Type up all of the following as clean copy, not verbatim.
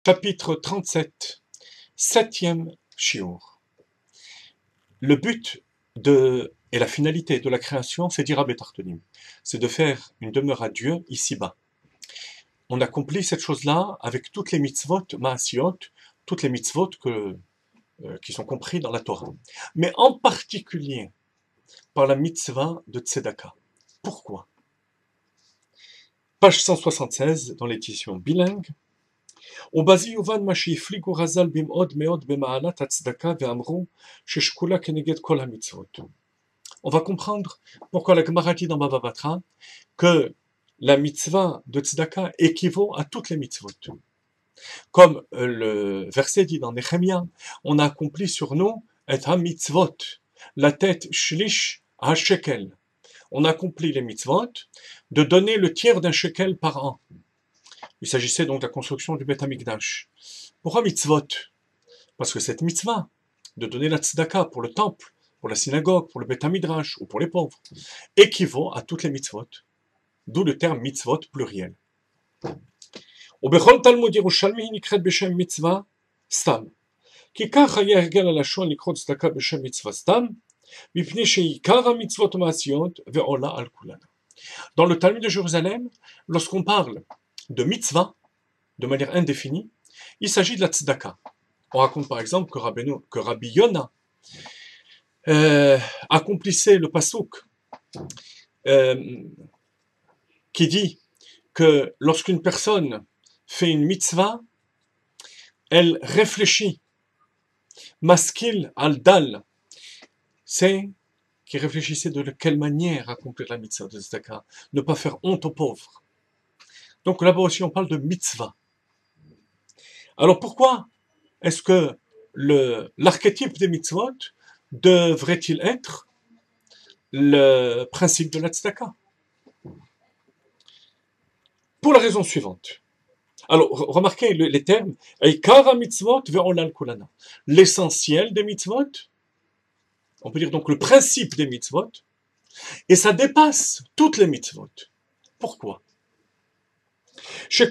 Chapitre 37, septième shiur. Le but et la finalité de la création, c'est dire Rabbi Tartonim, c'est de faire une demeure à Dieu ici-bas. On accomplit cette chose-là avec toutes les mitzvot maasiot, toutes les mitzvot qui sont compris dans la Torah. Mais en particulier par la mitzvah de Tzedaka. Pourquoi? Page 176 dans l'édition bilingue. On va comprendre pourquoi la Gemara dit dans Bava Batra que la mitzvah de tzedaka équivaut à toutes les mitzvot. Comme le verset dit dans Nehemia, on a accompli sur nous et ha mitzvot, la tête shlish ha shekel. On a accompli les mitzvot de donner le tiers d'un shekel par an. Il s'agissait donc de la construction du Beth Amikdash. Pourquoi mitzvot? Parce que cette mitzvah, de donner la tzedaka pour le temple, pour la synagogue, pour le Beth Midrash ou pour les pauvres, équivaut à toutes les mitzvot. D'où le terme mitzvot pluriel. ובכל תלמוד ירושלמי היא נקראת בשם מצווה סתם. כי כך היה הרגל הלשון לקרוא צדקה בשם מצווה סתם, מפני שעיקר המצוות המעשיות ועולה על כולנה. Dans le Talmud de Jérusalem, lorsqu'on parle de mitzvah, de manière indéfinie, il s'agit de la tzedaka. On raconte par exemple que Rabbi Yona accomplissait le pasouk qui dit que lorsqu'une personne fait une mitzvah, elle réfléchit. Maskil al-dal, c'est qui réfléchissait de quelle manière accomplir la mitzvah de tzedaka, ne pas faire honte aux pauvres. Donc là-bas aussi on parle de mitzvah. Alors pourquoi est-ce que l'archétype des mitzvot devrait-il être le principe de la tzedaka? Pour la raison suivante. Alors, remarquez les termes. L'essentiel des mitzvot, on peut dire donc le principe des mitzvot, et ça dépasse toutes les mitzvot. Pourquoi? Parce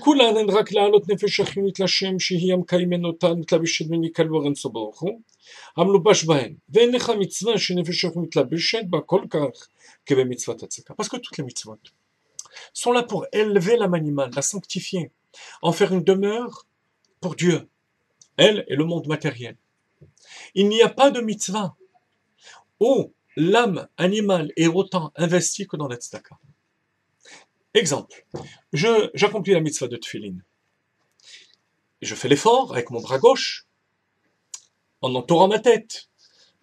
que toutes les mitzvot sont là pour élever l'âme animale, la sanctifier, en faire une demeure pour Dieu, elle et le monde matériel. Il n'y a pas de mitzvah où l'âme animale est autant investie que dans la tzedaka. Exemple, j'accomplis la mitzvah de tefillin. Je fais l'effort avec mon bras gauche, en entourant ma tête,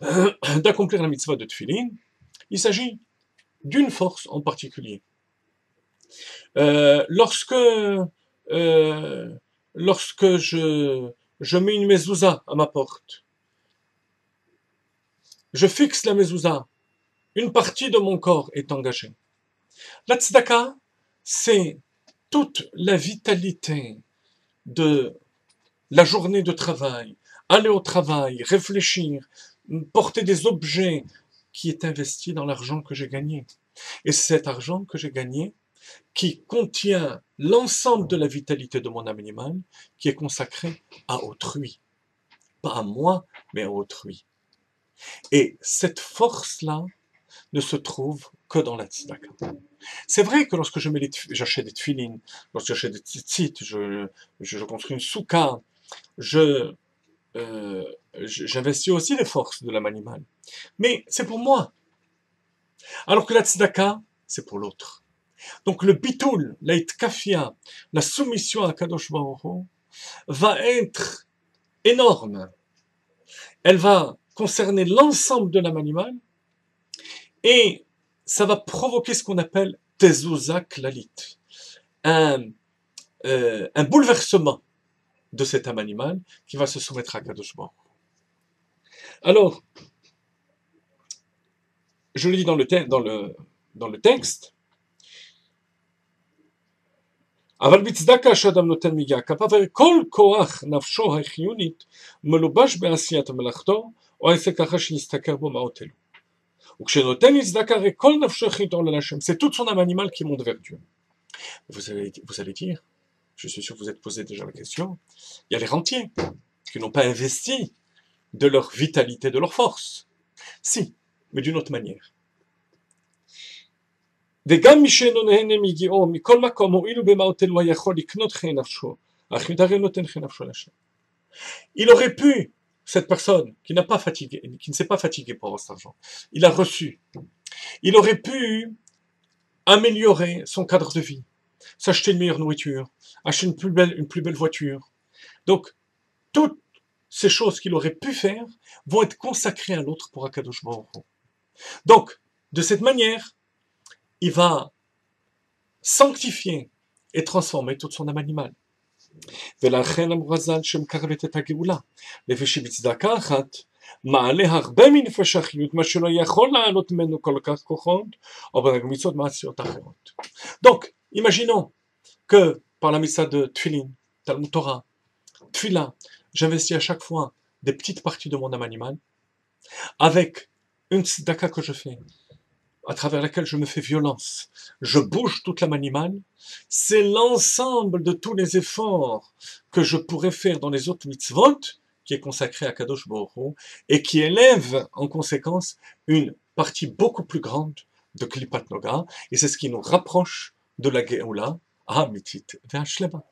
d'accomplir la mitzvah de tefillin. Il s'agit d'une force en particulier. Lorsque je mets une mezouza à ma porte, je fixe la mezouza, une partie de mon corps est engagée. La tzedaka, c'est toute la vitalité de la journée de travail, aller au travail, réfléchir, porter des objets qui est investi dans l'argent que j'ai gagné. Et cet argent que j'ai gagné, qui contient l'ensemble de la vitalité de mon âme animale, qui est consacré à autrui. Pas à moi, mais à autrui. Et cette force-là ne se trouve que dans la tzedaka. C'est vrai que lorsque j'achète des tefillin, lorsque j'achète des tzitzit, je construis une soukha, j'investis aussi les forces de l'âme animale. Mais c'est pour moi. Alors que la tzedaka, c'est pour l'autre. Donc le bitoul, la itkafia, la soumission à Kadosh Baruch Hu, va être énorme. Elle va concerner l'ensemble de l'âme animale et ça va provoquer ce qu'on appelle tezouza klalit, un bouleversement de cette âme animale qui va se soumettre à Kadosh Baruch Hu. Alors, je le dis dans le texte, אבל בצדקה שאדם נותן מיגיע כפיו, כל כוח נפשו החיונית מלובש בעשיית מלאכתו, או העסק ככה שיסתכר בו מעות אלו. וכשנותן צדקה, הרי כל נפשו חיונית עולה להשם, c'est toute son âme animale qui monte vers Dieu. Vous allez dire, je suis sûr que vous êtes posé déjà la question, il y a les rentiers qui n'ont pas investi de leur vitalité, de leur force. Si, mais d'une autre manière. וגם מי שאינו נהנה מגיעו מכל מקום הואיל במעותינו לא יכול לקנות חיי נפשו, אך הרי נותן חיי נפשו להשם. Il aurait pu, cette personne qui n'a pas fatigué, qui ne s'est pas fatigué pour avoir cet argent, il a reçu. Il aurait pu améliorer son cadre de vie, s'acheter une meilleure nourriture, acheter une plus belle voiture. Donc, toutes ces choses qu'il aurait pu faire vont être consacrées à l'autre pour Akadosh Baruch Hu. Donc, de cette manière, il va sanctifier et transformer toute son âme animale. ולכן אמרו חז"ל שמקרבת את הגאולה, לפי שבצדקה אחת מעלה הרבה מנפש החיות, מה שלא יכול לעלות ממנו כל כך כוחות, או במצוות מעשיות אחרות. Donc, imaginons que par la mitzvah de Tfilin, Talmud Torah, Tfila, j'investis à chaque fois des petites parties de mon âme animale, avec une tzedaka que je fais, à travers laquelle je me fais violence, je bouge toute l'âme animale, c'est l'ensemble de tous les efforts que je pourrais faire dans les autres mitzvot qui est consacré à Kadosh Baruch Hu et qui élève en conséquence une partie beaucoup plus grande de Klipat Noga, et c'est ce qui nous rapproche de la Geoula, Amitit ve'Ashlema.